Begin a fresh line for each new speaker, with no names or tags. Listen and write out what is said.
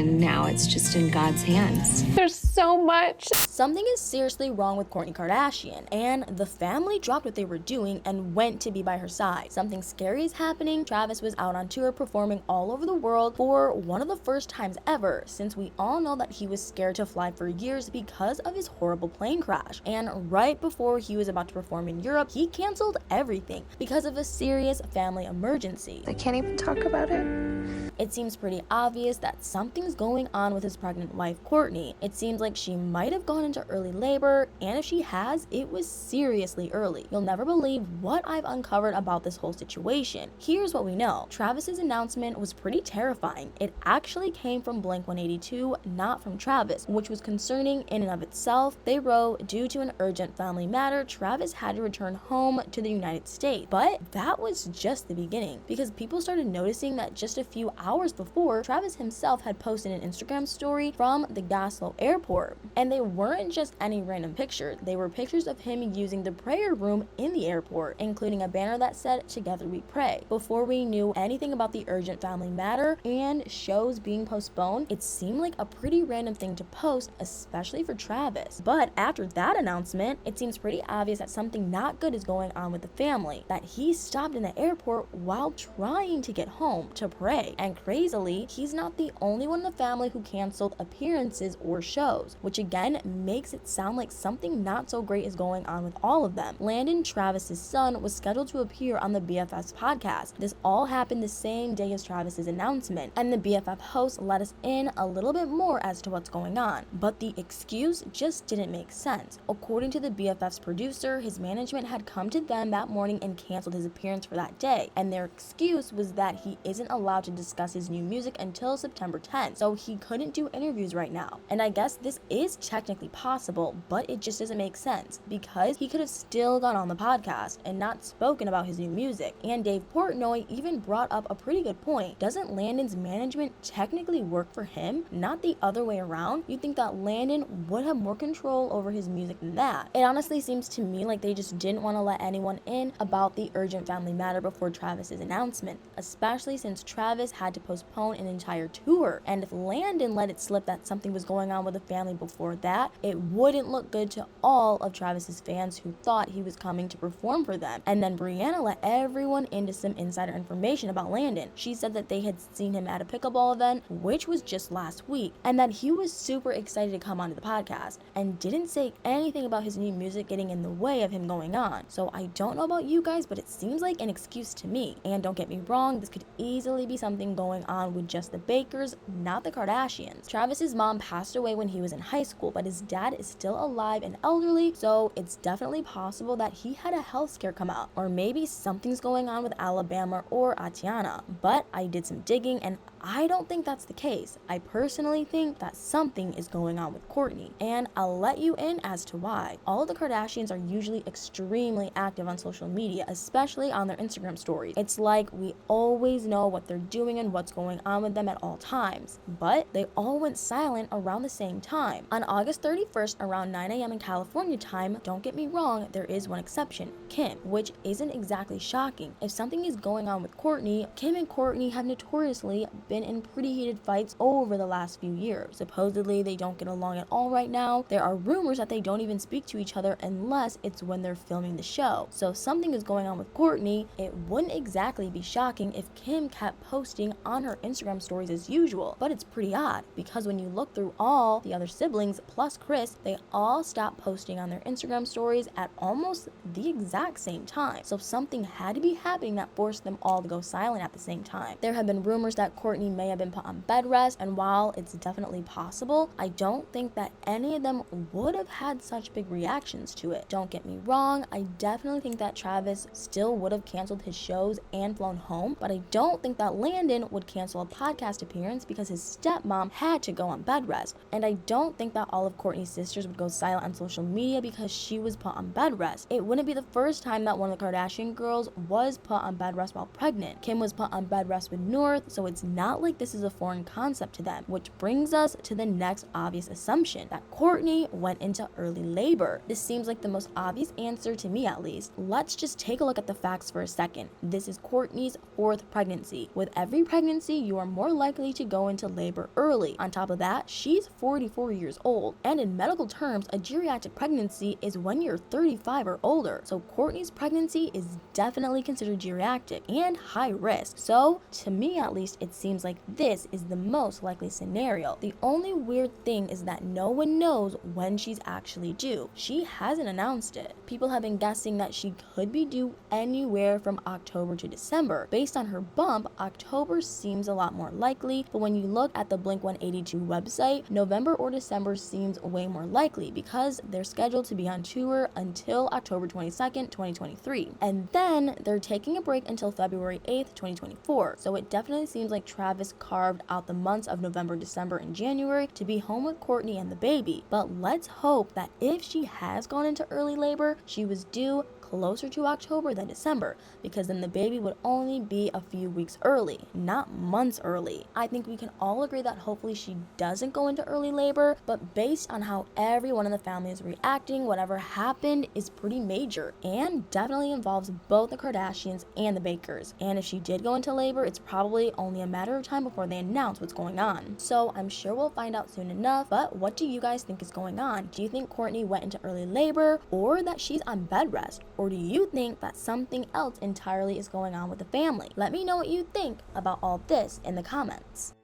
and now it's just in God's hands.
There's so much.
Something is seriously wrong with Kourtney Kardashian, and the family dropped what they were doing and went to be by her side. Something scary is happening. Travis was out on tour performing all over the world for one of the first times ever, since we all know that he was scared to fly for years because of his horrible plane crash. And right before he was about to perform in Europe, he canceled everything because of a serious family emergency.
I can't even talk about it.
It seems pretty obvious that something's going on with his pregnant wife, Kourtney. It seems like she might have gone into early labor, and if she has, it was seriously early. You'll never believe what I've uncovered about this whole situation. Here's what we know. Travis's announcement was pretty terrifying. It actually came from Blink-182, not from Travis, which was concerning in and of itself. They wrote, due to an urgent family matter, Travis had to return home to the United States. But that was just the beginning, because people started noticing that just a few hours before, Travis himself had posted an Instagram story from the Gaslow airport. And they weren't just any random picture. They were pictures of him using the prayer room in the airport, including a banner that said, "Together we pray." Before we knew anything about the urgent family matter and shows being postponed, it seemed like a pretty random thing to post, especially for Travis. But after that announcement, it seems pretty obvious that something not good is going on with the family, that he stopped in the airport while trying to get home to pray. And crazily, he's not the only one in the family who canceled appearances or shows, which again makes it sound like something not so great is going on with all of them. Landon, Travis's son, was scheduled to appear on the BFF's podcast. This all happened the same day as Travis's announcement, and the BFF host let us in a little bit more as to what's going on. But the excuse just didn't make sense. According to the BFF's producer, his management had come to them that morning and canceled his appearance for that day, and their excuse was that he isn't allowed to discuss his new music until September 10th, so he couldn't do interviews right now. And I guess this is technically possible, but it just doesn't make sense, because he could have still gone on the podcast and not spoken about his new music. And Dave Portnoy even brought up a pretty good point. Doesn't Landon's management technically work for him, not the other way around? You'd think that Landon would have more control over his music than that. It honestly seems to me like they just didn't want to let anyone in about the urgent family matter before Travis's announcement, especially since Travis had to postpone an entire tour. And if Landon let it slip that something was going on with the family before that, it wouldn't look good to all of Travis's fans who thought he was coming to perform for them. And then Brianna let everyone into some insider information about Landon. She said that they had seen him at a pickleball event, which was just last week, and that he was super excited to come onto the podcast, and didn't say anything about his new music getting in the way of him going on. So I don't know about you guys, but it seems like an excuse to me. And don't get me wrong, this could easily be something going on with just the Bakers, not the Kardashians. Travis's mom passed away when he was in high school, but his dad is still alive and elderly, so it's definitely possible that he had a health scare come out, or maybe something's going on with Alabama or Atiana. But I did some digging, and I don't think that's the case. I personally think that something is going on with Kourtney, and I'll let you in as to why. All the Kardashians are usually extremely active on social media, especially on their Instagram stories. It's like we always know what they're doing and what's going on with them at all times, but they all went silent around the same time. On August 31st, around 9 a.m. in California time, don't get me wrong, there is one exception, Kim, which isn't exactly shocking. If something is going on with Kourtney, Kim and Kourtney have notoriously been in pretty heated fights over the last few years. Supposedly, they don't get along at all right now. There are rumors that they don't even speak to each other unless it's when they're filming the show. So if something is going on with Kourtney, it wouldn't exactly be shocking if Kim kept posting on her Instagram stories as usual. But it's pretty odd, because when you look through all the other siblings plus Kris, they all stopped posting on their Instagram stories at almost the exact same time. So something had to be happening that forced them all to go silent at the same time. There have been rumors that Kourtney may have been put on bed rest, and while it's definitely possible, I don't think that any of them would have had such big reactions to it. Don't get me wrong, I definitely think that Travis still would have canceled his shows and flown home, but I don't think that Landon would cancel a podcast appearance because his stepmom had to go on bed rest. And I don't think that all of Kourtney's sisters would go silent on social media because she was put on bed rest. It wouldn't be the first time that one of the Kardashian girls was put on bed rest while pregnant. Kim was put on bed rest with North, so it's not not like this is a foreign concept to them, which brings us to the next obvious assumption, that Kourtney went into early labor. This seems like the most obvious answer to me, at least. Let's just take a look at the facts for a second. This is Kourtney's 4th pregnancy. With every pregnancy, you are more likely to go into labor early. On top of that, she's 44 years old, and in medical terms, a geriatric pregnancy is when you're 35 or older. So Kourtney's pregnancy is definitely considered geriatric and high risk. So to me, at least, it seems like this is the most likely scenario. The only weird thing is that no one knows when she's actually due. She hasn't announced it. People have been guessing that she could be due anywhere from October to December. Based on her bump, October seems a lot more likely, but when you look at the Blink-182 website, November or December seems way more likely because they're scheduled to be on tour until October 22nd, 2023. And then they're taking a break until February 8th, 2024. So it definitely seems like Travis carved out the months of November, December, and January to be home with Kourtney and the baby. But let's hope that if she has gone into early labor, she was due closer to October than December, because then the baby would only be a few weeks early, not months early. I think we can all agree that hopefully she doesn't go into early labor, but based on how everyone in the family is reacting, whatever happened is pretty major and definitely involves both the Kardashians and the Bakers. And if she did go into labor, it's probably only a matter of time before they announce what's going on. So I'm sure we'll find out soon enough, but what do you guys think is going on? Do you think Kourtney went into early labor, or that she's on bed rest? Or do you think that something else entirely is going on with the family? Let me know what you think about all this in the comments.